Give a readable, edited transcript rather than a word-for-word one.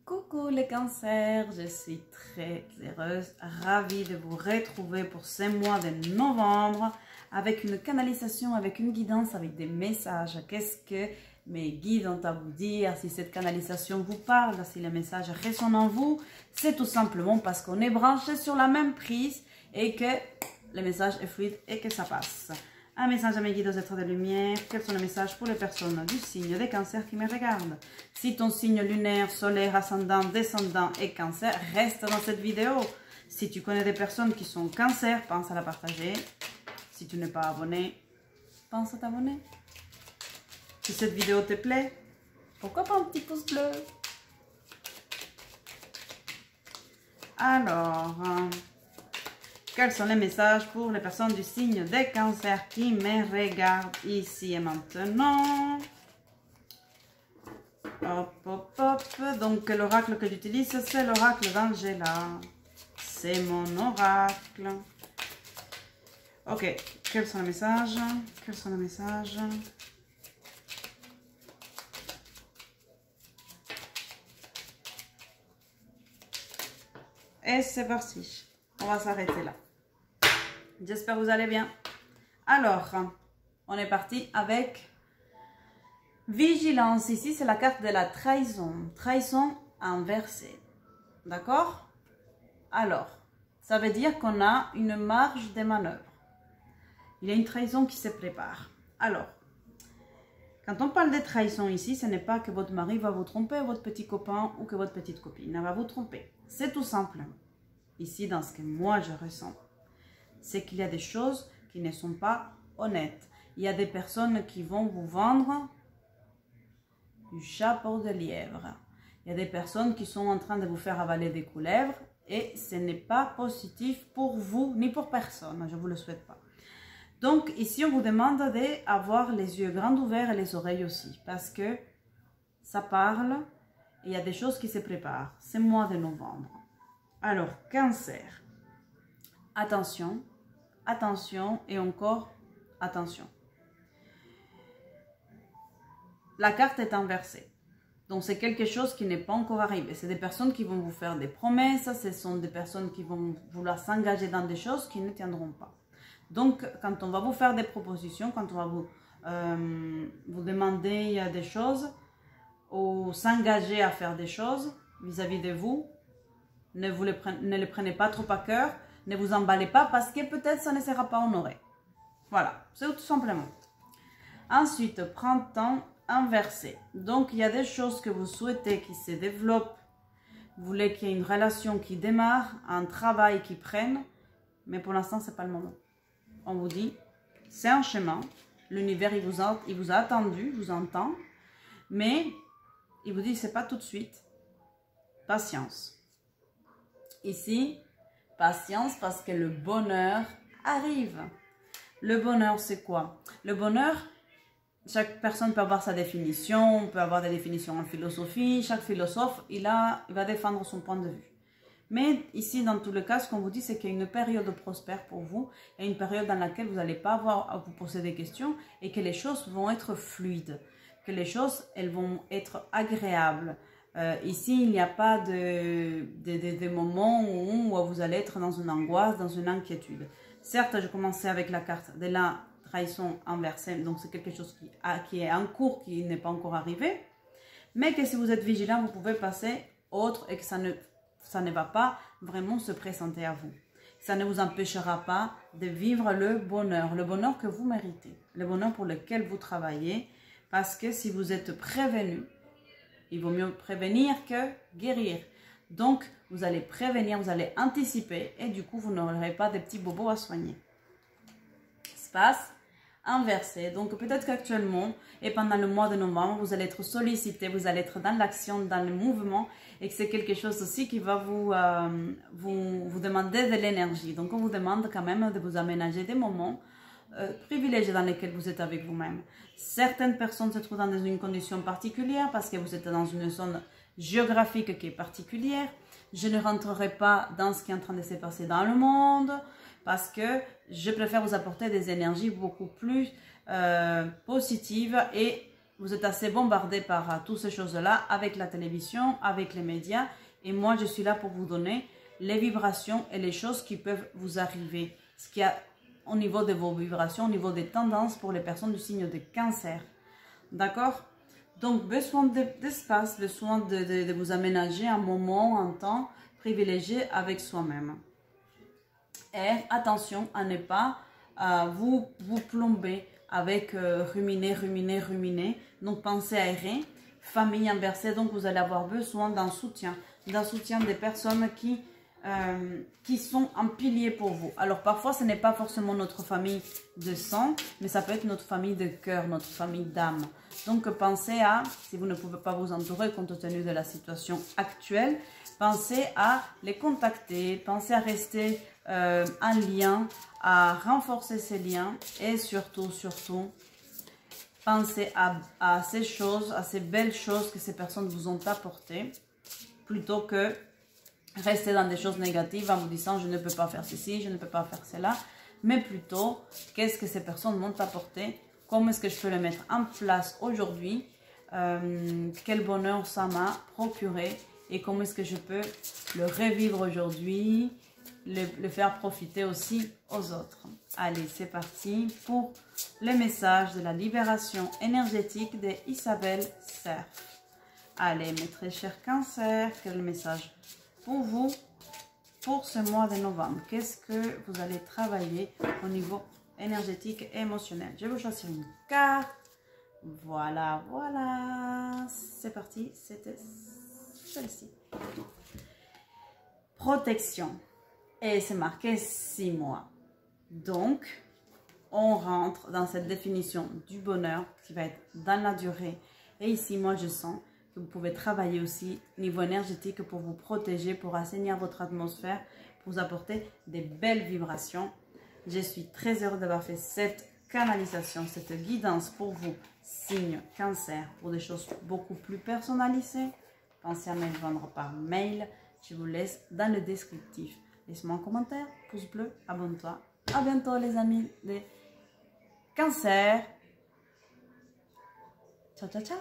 Coucou les cancers, je suis très heureuse, ravie de vous retrouver pour ce mois de novembre avec une canalisation, avec une guidance, avec des messages. Qu'est-ce que mes guides ont à vous dire? Si cette canalisation vous parle, si le message résonne en vous, c'est tout simplement parce qu'on est branché sur la même prise et que le message est fluide et que ça passe. Un message à mes guides aux êtres de lumière. Quels sont les messages pour les personnes du signe des cancers qui me regardent? Si ton signe lunaire, solaire, ascendant, descendant et cancer, reste dans cette vidéo. Si tu connais des personnes qui sont cancer, pense à la partager. Si tu n'es pas abonné, pense à t'abonner. Si cette vidéo te plaît, pourquoi pas un petit pouce bleu? Alors... quels sont les messages pour les personnes du signe des cancers qui me regardent ici et maintenant? Hop, hop, hop. Donc, l'oracle que j'utilise, c'est l'oracle d'Angela. C'est mon oracle. Ok, quels sont les messages? Quels sont les messages? Et c'est parti. On va s'arrêter là. J'espère que vous allez bien. Alors, on est parti avec vigilance. Ici, c'est la carte de la trahison. Trahison inversée. D'accord? Alors, ça veut dire qu'on a une marge de manœuvre. Il y a une trahison qui se prépare. Alors, quand on parle de trahison ici, ce n'est pas que votre mari va vous tromper, votre petit copain ou que votre petite copine va vous tromper. C'est tout simplement, ici, dans ce que moi je ressens, c'est qu'il y a des choses qui ne sont pas honnêtes. Il y a des personnes qui vont vous vendre du chapeau de lièvre. Il y a des personnes qui sont en train de vous faire avaler des couleuvres et ce n'est pas positif pour vous ni pour personne. Je ne vous le souhaite pas. Donc ici, on vous demande d'avoir les yeux grands ouverts et les oreilles aussi parce que ça parle et il y a des choses qui se préparent. C'est le mois de novembre. Alors, cancer. Attention, attention et encore attention. La carte est inversée. Donc, c'est quelque chose qui n'est pas encore arrivé. C'est des personnes qui vont vous faire des promesses. Ce sont des personnes qui vont vouloir s'engager dans des choses qui ne tiendront pas. Donc, quand on va vous faire des propositions, quand on va vous demander des choses ou s'engager à faire des choses vis-à-vis de vous, ne les prenez pas trop à cœur. Ne vous emballez pas parce que peut-être ça ne sera pas honoré. Voilà, c'est tout simplement. Ensuite, printemps inversé. Donc, il y a des choses que vous souhaitez qui se développent. Vous voulez qu'il y ait une relation qui démarre, un travail qui prenne. Mais pour l'instant, ce n'est pas le moment. On vous dit, c'est un chemin. L'univers, il vous a attendu, il vous entend. Mais, il vous dit, ce n'est pas tout de suite. Patience. Ici, patience parce que le bonheur arrive. Le bonheur, c'est quoi? Le bonheur, chaque personne peut avoir sa définition, on peut avoir des définitions en philosophie. Chaque philosophe, il va défendre son point de vue. Mais ici, dans tous les cas, ce qu'on vous dit, c'est qu'il y a une période prospère pour vous. Il y a une période dans laquelle vous n'allez pas avoir à vous poser des questions et que les choses vont être fluides. Que les choses, elles vont être agréables. Ici, il n'y a pas de moments où vous allez être dans une angoisse, dans une inquiétude. Certes, je commençais avec la carte de la trahison inversée, donc c'est quelque chose qui est en cours, qui n'est pas encore arrivé, mais que si vous êtes vigilant, vous pouvez passer autre et que ça ne va pas vraiment se présenter à vous. Ça ne vous empêchera pas de vivre le bonheur que vous méritez, le bonheur pour lequel vous travaillez, parce que si vous êtes prévenu, il vaut mieux prévenir que guérir. Donc, vous allez prévenir, vous allez anticiper et du coup, vous n'aurez pas de petits bobos à soigner. Espace inversé. Donc, peut-être qu'actuellement et pendant le mois de novembre, vous allez être sollicité, vous allez être dans l'action, dans le mouvement et que c'est quelque chose aussi qui va vous demander de l'énergie. Donc, on vous demande quand même de vous aménager des moments privilégiés dans lesquels vous êtes avec vous-même. Certaines personnes se trouvent dans une condition particulière parce que vous êtes dans une zone géographique qui est particulière. Je ne rentrerai pas dans ce qui est en train de se passer dans le monde parce que je préfère vous apporter des énergies beaucoup plus positives et vous êtes assez bombardé par toutes ces choses-là, avec la télévision, avec les médias. Et moi, je suis là pour vous donner les vibrations et les choses qui peuvent vous arriver. Ce qu'il y a au niveau de vos vibrations, au niveau des tendances pour les personnes du signe de Cancer. D'accord? Donc, besoin d'espace, besoin de vous aménager un moment, un temps privilégié avec soi-même. Et attention à ne pas vous plomber avec ruminer. Donc, pensez à aérer. Famille inversée, donc vous allez avoir besoin d'un soutien des personnes qui sont un pilier pour vous. Alors, parfois, ce n'est pas forcément notre famille de sang, mais ça peut être notre famille de cœur, notre famille d'âme. Donc, pensez à, si vous ne pouvez pas vous entourer compte tenu de la situation actuelle, pensez à les contacter, pensez à rester en lien, à renforcer ces liens et surtout, pensez à ces choses, à ces belles choses que ces personnes vous ont apportées, plutôt que rester dans des choses négatives en vous disant je ne peux pas faire ceci, je ne peux pas faire cela, mais plutôt qu'est-ce que ces personnes m'ont apporté, comment est-ce que je peux le mettre en place aujourd'hui, quel bonheur ça m'a procuré et comment est-ce que je peux le revivre aujourd'hui, le faire profiter aussi aux autres. Allez, c'est parti pour le message de la libération énergétique d'Isabelle Cerf. Allez, mes très chers cancers, quel message pour vous pour ce mois de novembre? Qu'est-ce que vous allez travailler au niveau énergétique et émotionnel? Je vais vous choisir une carte. Voilà, c'est parti, c'était celle-ci. Protection. Et c'est marqué 6 mois. Donc, on rentre dans cette définition du bonheur qui va être dans la durée. Et ici, moi, je sens que vous pouvez travailler aussi niveau énergétique pour vous protéger, pour assainir votre atmosphère, pour vous apporter des belles vibrations. Je suis très heureuse d'avoir fait cette canalisation, cette guidance pour vous, signe Cancer, pour des choses beaucoup plus personnalisées. Pensez à me joindre par mail. Je vous laisse dans le descriptif. Laisse-moi un commentaire, pouce bleu, abonne-toi. À bientôt les amis des Cancers. Ciao, ciao, ciao.